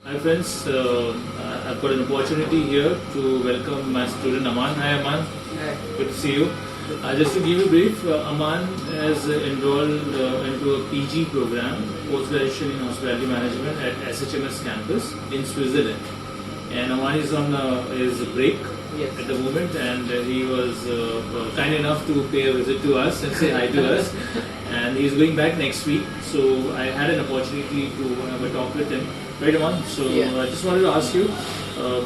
Hi friends, I've got an opportunity here to welcome my student Amaan. Hi Amaan, Hi. good to see you. Just to give you a brief, Amaan has enrolled into a PG program, post-graduation in hospitality management at SHMS campus in Switzerland. And Amaan is on his break Yes. at the moment, and he was kind enough to pay a visit to us and say hi to us. And he's going back next week, so I had an opportunity to have a talk with him. Right, Amaan? So I just wanted to ask you,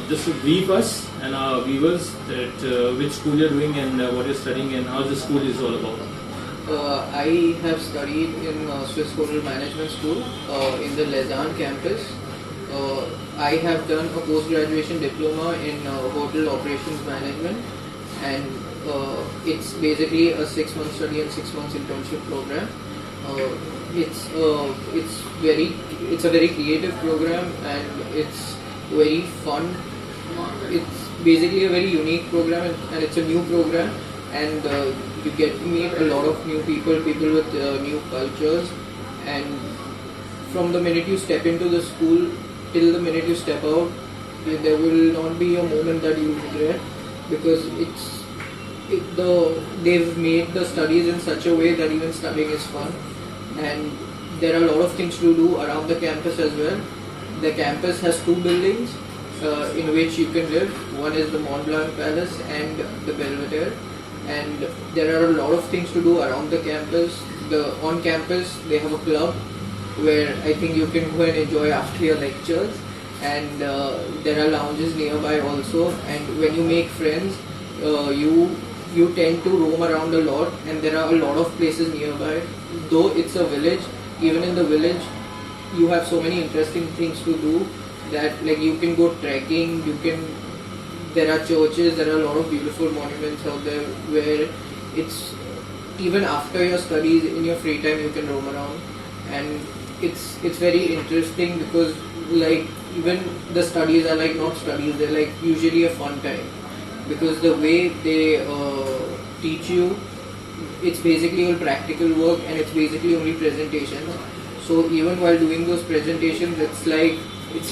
just to brief us and our viewers that which school you're doing and what you're studying and how the school is all about. I have studied in Swiss Hotel Management School in the Lausanne campus. I have done a post-graduation diploma in Hotel Operations Management, and it's basically a 6-month study and 6 months internship program. It's a very creative program and it's very fun. It's basically a very unique program and it's a new program, and you get to meet a lot of new people with new cultures, and from the minute you step into the school till the minute you step out, there will not be a moment that you regret, because they've made the studies in such a way that even studying is fun, and there are a lot of things to do around the campus as well. The campus has 2 buildings in which you can live. One is the Mont Blanc Palace and the Belvedere, and there are a lot of things to do around the campus. On campus they have a club where I think you can go and enjoy after your lectures, and there are lounges nearby also, and when you make friends, you tend to roam around a lot, and there are a lot of places nearby. Though it's a village, even in the village you have so many interesting things to do that, like, you can go trekking, there are churches, there are a lot of beautiful monuments out there where it's even after your studies, in your free time, you can roam around, and it's very interesting because, like, even the studies are like not studies, they're like usually a fun time, because the way they teach you, it's basically all practical work and it's basically only presentations. So even while doing those presentations, it's like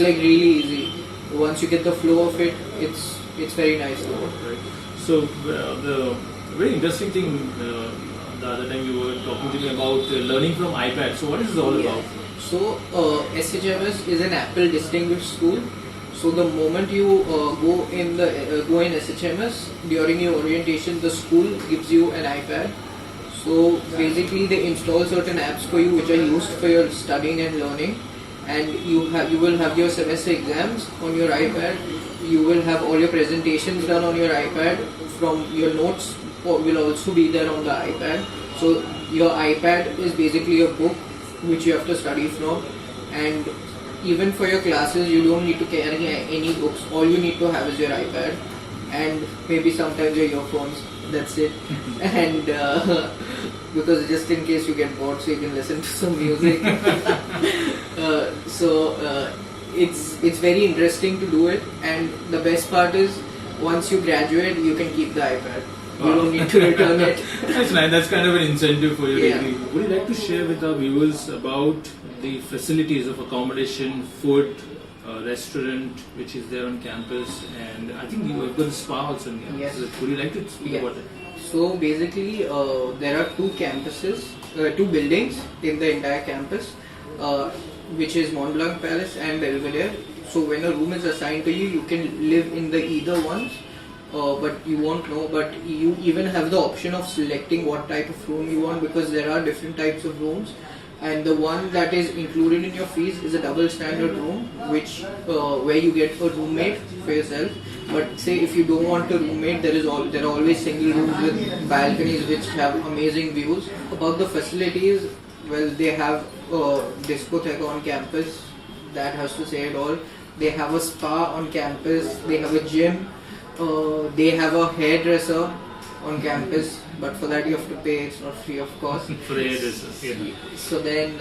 really easy. Once you get the flow of it, it's very nice to work. Right. So the very interesting thing the other time you were talking to me about learning from iPad. So what is this all about? So SHMS is an Apple distinguished school. So the moment you go in SHMS, during your orientation, the school gives you an iPad. So basically they install certain apps for you which are used for your studying and learning, and you will have your semester exams on your iPad. You will have all your presentations done on your iPad. From your notes will also be there on the iPad. So your iPad is basically a book which you have to study from, and even for your classes you don't need to carry any books. All you need to have is your iPad and maybe sometimes your earphones. That's it. And because just in case you get bored, so you can listen to some music. It's very interesting to do it, and the best part is once you graduate, you can keep the iPad. You don't need to return it. That's nice. That's kind of an incentive for your Yeah. degree. Would you like to share with our viewers about the facilities of accommodation, food, restaurant which is there on campus, and I think you have got a spa also in campus. Yes. So would you like to speak about it? So basically, there are 2 campuses, 2 buildings in the entire campus, which is Mont Blanc Palace and Belvedere. So when a room is assigned to you, you can live in the either ones, but you won't know. But you even have the option of selecting what type of room you want, because there are different types of rooms. And the one that is included in your fees is a double standard room, which where you get a roommate for yourself. But say if you don't want a roommate, there are always single rooms with balconies which have amazing views. About the facilities, well, they have a discotheque on campus. That has to say it all. They have a spa on campus. They have a gym. They have a hairdresser on campus, but for that you have to pay. It's not free, of course. For the hairdressers, yeah. So then,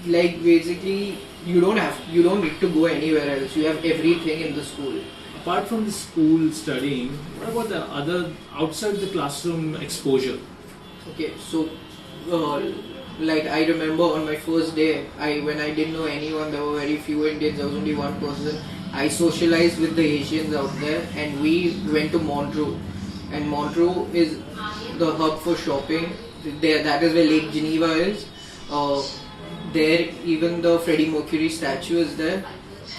like, basically, you don't need to go anywhere else. You have everything in the school. Apart from the school studying, what about the other outside the classroom exposure? Okay, so like I remember on my first day, when I didn't know anyone, there were very few Indians, there was only one person. I socialized with the Asians out there, and we went to Montreux. And Montreux is the hub for shopping. There, that is where Lake Geneva is. There, even the Freddie Mercury statue is there.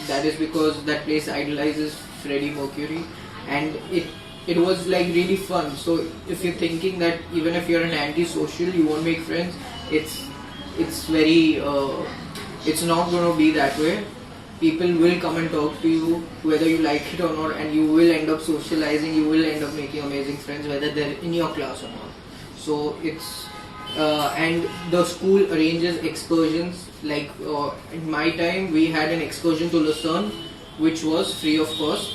That is because that place idolizes Freddie Mercury, and it was like really fun. So if you're thinking that even if you're an anti-social, you won't make friends, it's very it's not going to be that way. People will come and talk to you whether you like it or not, and you will end up socializing, you will end up making amazing friends whether they're in your class or not. So it's and the school arranges excursions. Like in my time, we had an excursion to Lucerne, which was free of cost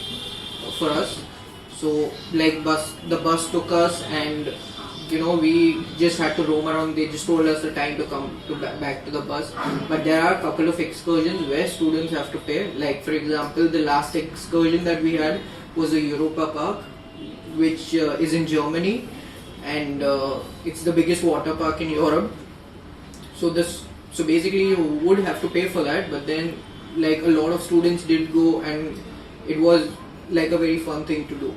for us. So like the bus took us, and we just had to roam around. They just told us the time to come back to the bus. But there are a couple of excursions where students have to pay. Like for example, the last excursion that we had was the Europa Park, which is in Germany, and it's the biggest water park in Europe. So basically you would have to pay for that, but then like a lot of students did go, and it was like a very fun thing to do.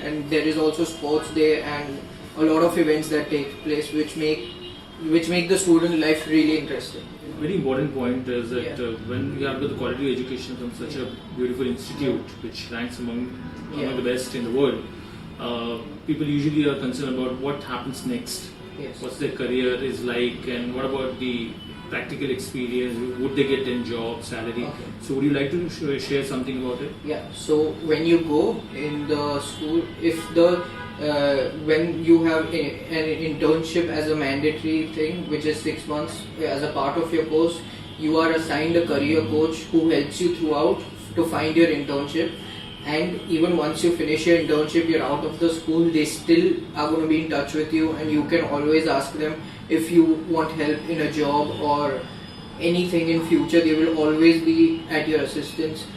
And there is also sports day and a lot of events that take place which make the student life really interesting. Very important point is that when you have the quality education from such a beautiful institute which ranks among the best in the world, people usually are concerned about what happens next. Yes. What's their career is like, and what about the practical experience, would they get a job, salary. Okay. So would you like to share something about it? Yeah, so when you go in the school, if when you have an internship as a mandatory thing, which is 6 months as a part of your course, you are assigned a career coach who helps you throughout to find your internship. And even once you finish your internship, you're out of the school, they still are going to be in touch with you, and you can always ask them if you want help in a job or anything in future. They will always be at your assistance.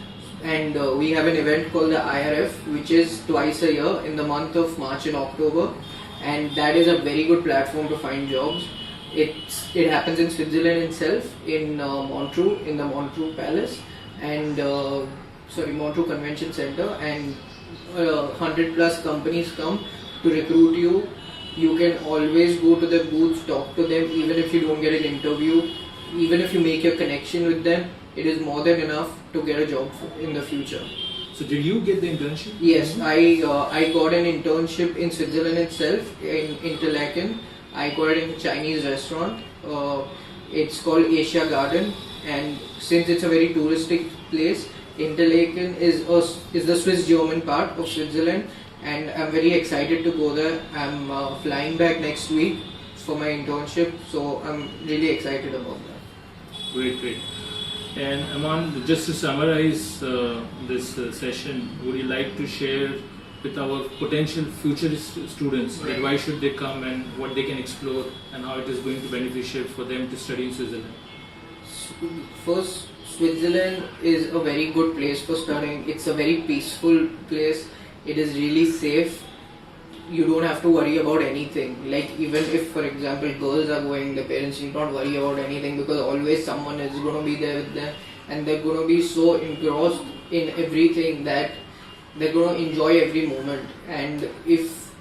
And we have an event called the IRF, which is twice a year in the month of March and October, and that is a very good platform to find jobs. It happens in Switzerland itself, in Montreux, in the Montreux Palace, and Montreux Convention Center, and 100 plus companies come to recruit you. You can always go to the booths, talk to them, even if you don't get an interview, even if you make your connection with them, it is more than enough to get a job in the future. So did you get the internship? Yes, I got an internship in Switzerland itself, in Interlaken. I got it in a Chinese restaurant. It's called Asia Garden, and since it's a very touristic place, Interlaken is the Swiss-German part of Switzerland, and I'm very excited to go there. I'm flying back next week for my internship, so I'm really excited about that. Great. And Amaan, just to summarize this session, would you like to share with our potential future students that why should they come and what they can explore and how it is going to be beneficial for them to study in Switzerland? First, Switzerland is a very good place for studying. It's a very peaceful place. It is really safe. You don't have to worry about anything. Like even if, for example, girls are going, the parents need not worry about anything, because always someone is going to be there with them, and they're going to be so engrossed in everything that they're going to enjoy every moment. And if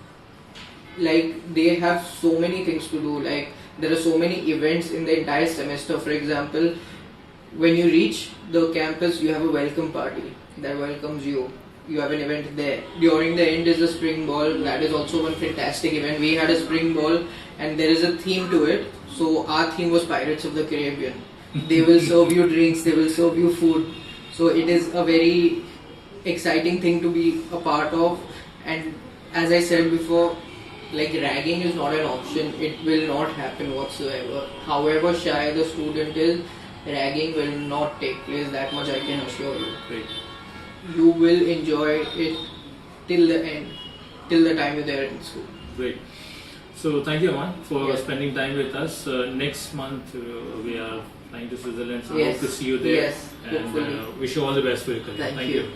they have so many things to do, like there are so many events in the entire semester. For example, when you reach the campus, you have a welcome party that welcomes you. You have an event there. During the end is the spring ball. That is also one fantastic event. We had a spring ball and there is a theme to it. So our theme was Pirates of the Caribbean. They will serve you drinks, they will serve you food. So it is a very exciting thing to be a part of. And as I said before, ragging is not an option. It will not happen whatsoever. However shy the student is, ragging will not take place. That much I can assure you. Right. You will enjoy it till the end, till the time you're there in school. Great. So thank you, Amaan, for spending time with us. Next month we are flying to Switzerland, so hope to see you there. Yes, and wish you all the best for your career. Thank you.